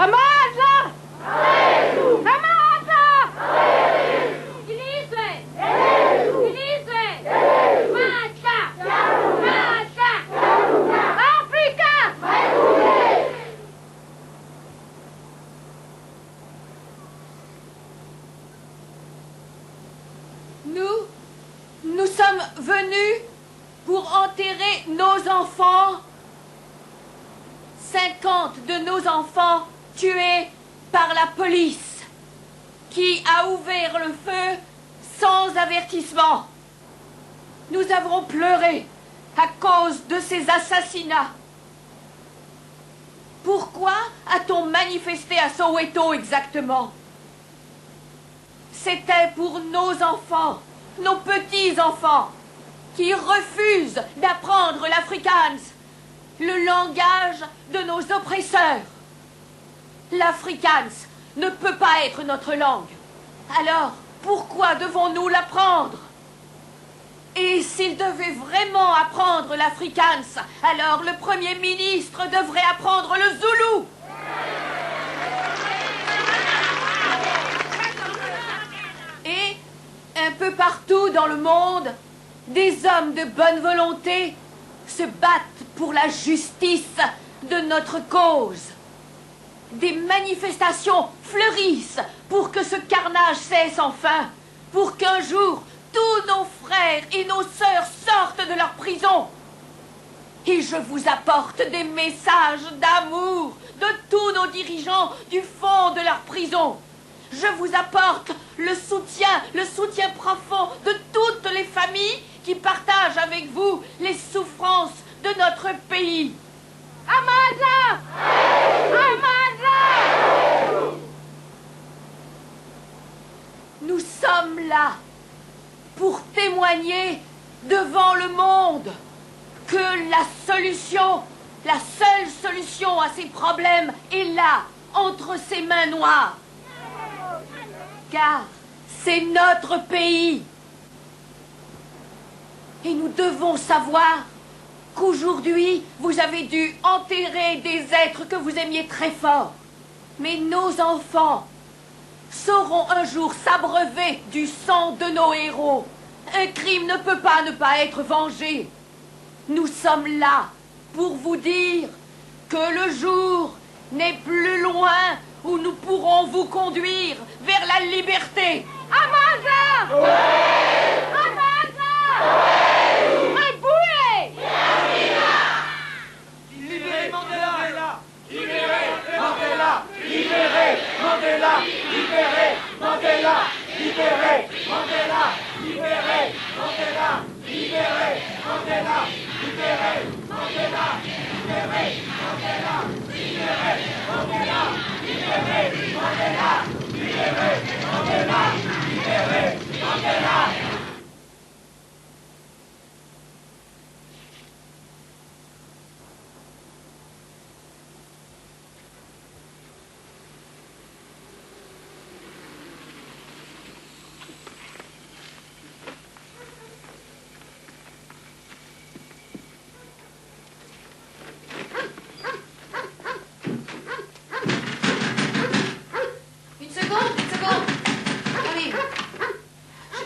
Amada! Amada! Elise! Elise! Mata! Mata! Africa! Nous sommes venus pour enterrer nos enfants. 50 de nos enfants tués par la police, qui a ouvert le feu sans avertissement. Nous avons pleuré à cause de ces assassinats. Pourquoi a-t-on manifesté à Soweto exactement? C'était pour nos enfants, nos petits-enfants, qui refusent d'apprendre l'afrikaans, le langage de nos oppresseurs. L'afrikaans ne peut pas être notre langue. Alors, pourquoi devons-nous l'apprendre? Et s'il devait vraiment apprendre l'afrikaans, alors le Premier ministre devrait apprendre le zoulou. Et, un peu partout dans le monde, des hommes de bonne volonté se battent pour la justice de notre cause. Des manifestations fleurissent pour que ce carnage cesse enfin, pour qu'un jour, tous nos frères et nos sœurs sortent de leur prison. Et je vous apporte des messages d'amour de tous nos dirigeants du fond de leur prison. Je vous apporte le soutien profond de toutes les familles qui partagent avec vous les souffrances de notre pays. Amada! Amada! Nous sommes là pour témoigner devant le monde que la seule solution à ces problèmes est là, entre ces mains noires. Car c'est notre pays. Et nous devons savoir qu'aujourd'hui, vous avez dû enterrer des êtres que vous aimiez très fort. Mais nos enfants sauront un jour s'abreuver du sang de nos héros. Un crime ne peut pas ne pas être vengé. Nous sommes là pour vous dire que le jour n'est plus loin où nous pourrons vous conduire vers la liberté. Amada! Ouais! Amada! Ouais! Aboué! Libérez Mandela! Libérez Mandela! Libérez Mandela! Libérez Mandela! Libérez Mandela! Libérez Mandela! Libérez Mandela! Libérez Mandela! Libérez Mandela! Libérez Mandela! Libérez Mandela! Libérez Mandela! Libérez Mandela!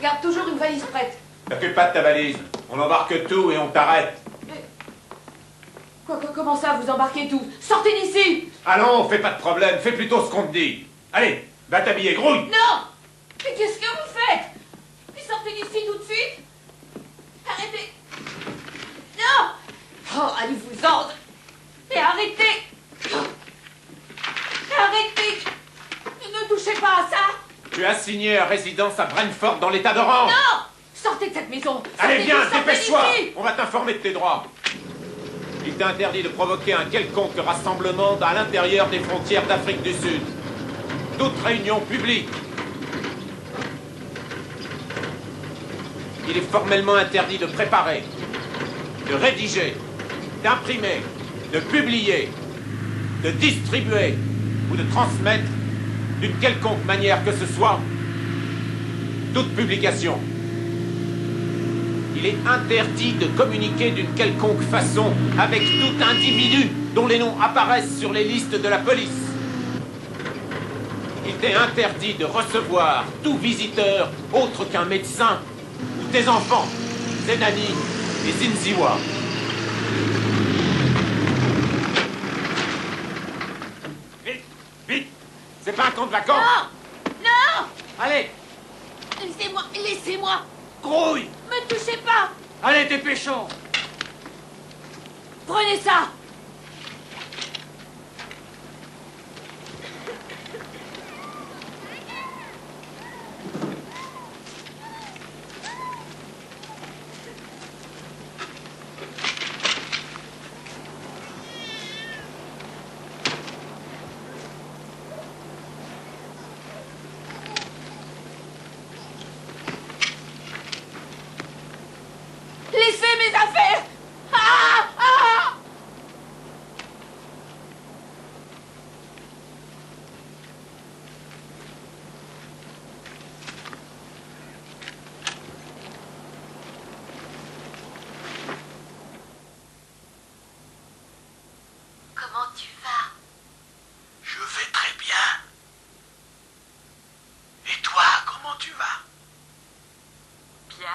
Garde toujours une valise prête. T'occupe pas de ta valise. On embarque tout et on t'arrête. Comment ça, vous embarquez tout? Sortez d'ici! Allons, fais pas de problème. Fais plutôt ce qu'on te dit. Allez, va t'habiller, grouille. Non! Mais qu'est-ce que vous faites? Mais sortez d'ici tout de suite! Arrêtez! Non! Oh, allez-vous-en! Mais arrêtez! Arrêtez! Ne touchez pas à ça! Tu as signé à résidence à Brentford dans l'état d'Orange. Non! Sortez de cette maison! Allez, viens, sortez dépêche-toi. d'ici. On va t'informer de tes droits. Il t'est interdit de provoquer un quelconque rassemblement à l'intérieur des frontières d'Afrique du Sud. Toute réunion publique. Il est formellement interdit de préparer, de rédiger, d'imprimer, de publier, de distribuer ou de transmettre d'une quelconque manière que ce soit toute publication. Il est interdit de communiquer d'une quelconque façon avec tout individu dont les noms apparaissent sur les listes de la police. Il t'est interdit de recevoir tout visiteur autre qu'un médecin ou tes enfants, Zenani et Zinziwa. Vite, vite! C'est pas un camp de vacances! Non! Non! Allez, Laissez-moi! Laissez-moi! grouille! Me touchez pas! Allez, dépêchons! Prenez ça! Laissez mes affaires! Ah! Ah! Comment tu vas? Je vais très bien. Et toi, comment tu vas? Bien.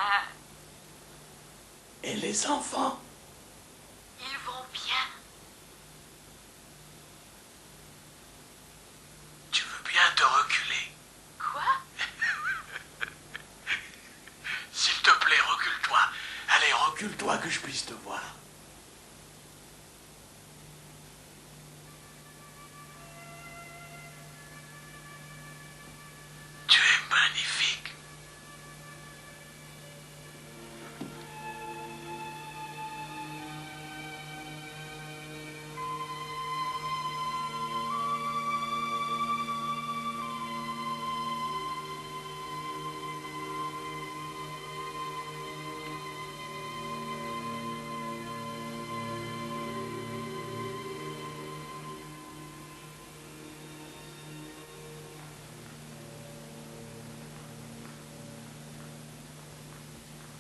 Et les enfants? Ils vont bien. Tu veux bien te reculer? Quoi? S'il te plaît, recule-toi. Allez, recule-toi que je puisse te voir. Tu es magnifique.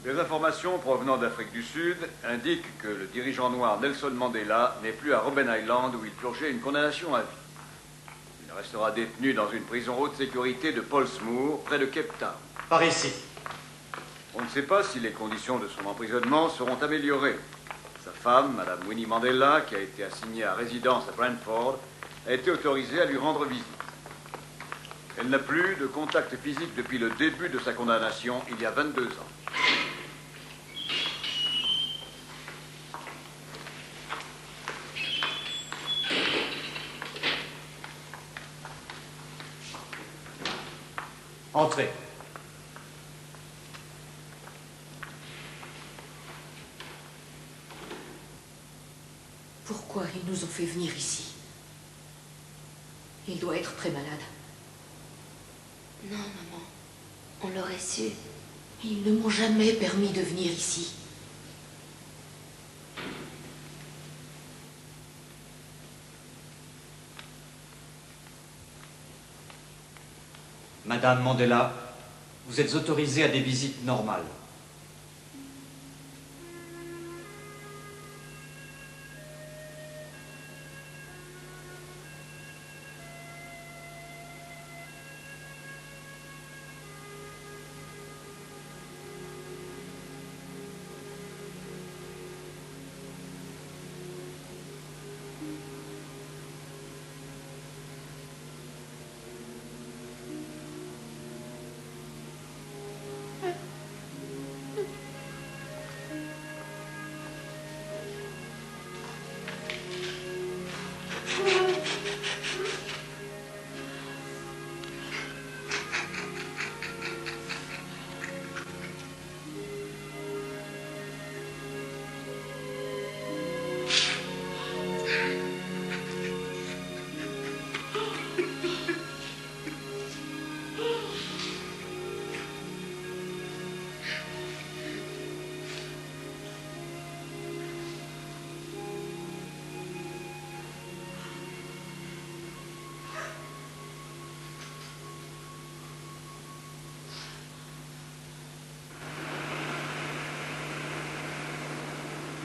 Des informations provenant d'Afrique du Sud indiquent que le dirigeant noir Nelson Mandela n'est plus à Robben Island où il purgeait une condamnation à vie. Il restera détenu dans une prison haute sécurité de Portsmouth, près de Cape Town. Par ici. On ne sait pas si les conditions de son emprisonnement seront améliorées. Sa femme, Madame Winnie Mandela, qui a été assignée à résidence à Brentford, a été autorisée à lui rendre visite. Elle n'a plus de contact physique depuis le début de sa condamnation, il y a 22 ans. Entrez. Pourquoi ils nous ont fait venir ici? Il doit être très malade. Non, maman. On l'aurait su. Ils ne m'ont jamais permis de venir ici. Madame Mandela, vous êtes autorisée à des visites normales.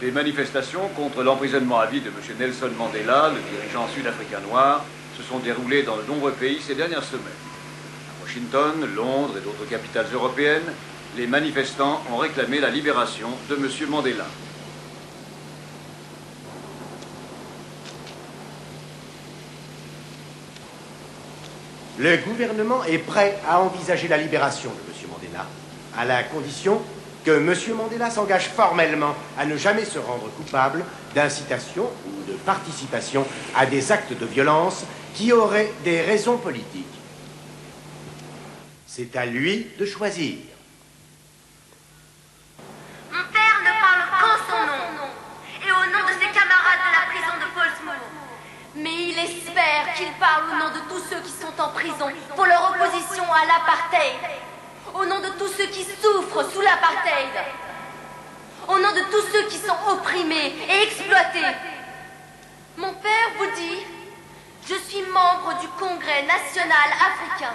Des manifestations contre l'emprisonnement à vie de M. Nelson Mandela, le dirigeant sud-africain noir, se sont déroulées dans de nombreux pays ces dernières semaines. À Washington, Londres et d'autres capitales européennes, les manifestants ont réclamé la libération de M. Mandela. Le gouvernement est prêt à envisager la libération de M. Mandela, à la condition que M. Mandela s'engage formellement à ne jamais se rendre coupable d'incitation ou de participation à des actes de violence qui auraient des raisons politiques. C'est à lui de choisir. Mon père ne parle qu'en son nom et au nom de ses camarades de la prison de Portsmouth. Mais il espère qu'il parle au nom de tous ceux qui sont en prison pour leur opposition à l'apartheid, au nom de tous ceux qui souffrent sous l'apartheid, au nom de tous ceux qui sont opprimés et exploités. Mon père vous dit, je suis membre du Congrès national africain.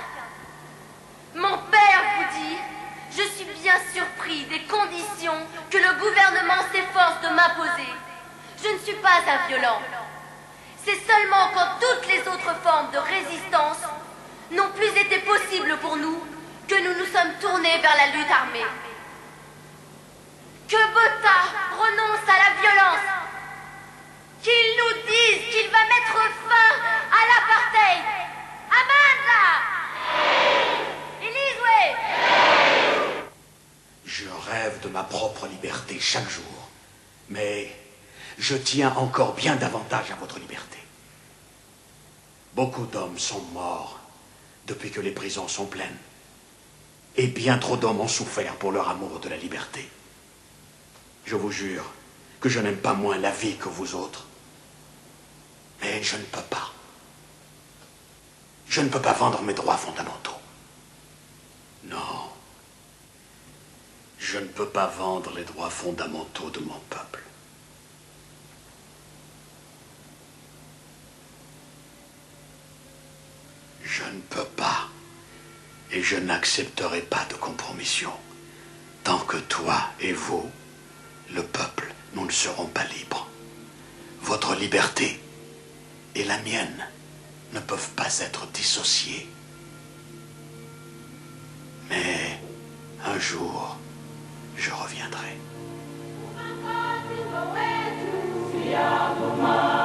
Mon père vous dit, je suis bien surpris des conditions que le gouvernement s'efforce de m'imposer. Je ne suis pas un violent. C'est seulement quand toutes les autres formes de résistance n'ont plus été possibles pour nous que nous nous sommes tournés vers la lutte armée. Que Botha renonce à la violence. Qu'il nous dise qu'il va mettre fin à l'apartheid. Amanda! Eliswe! Je rêve de ma propre liberté chaque jour, mais je tiens encore bien davantage à votre liberté. Beaucoup d'hommes sont morts depuis que les prisons sont pleines. Et bien trop d'hommes ont souffert pour leur amour de la liberté. Je vous jure que je n'aime pas moins la vie que vous autres. Mais je ne peux pas. Je ne peux pas vendre mes droits fondamentaux. Non. Je ne peux pas vendre les droits fondamentaux de mon peuple. Je ne peux pas, et je n'accepterai pas de compromission, tant que toi et vous, le peuple, nous ne serons pas libres. Votre liberté et la mienne ne peuvent pas être dissociées. Mais un jour, je reviendrai. Siya Puma,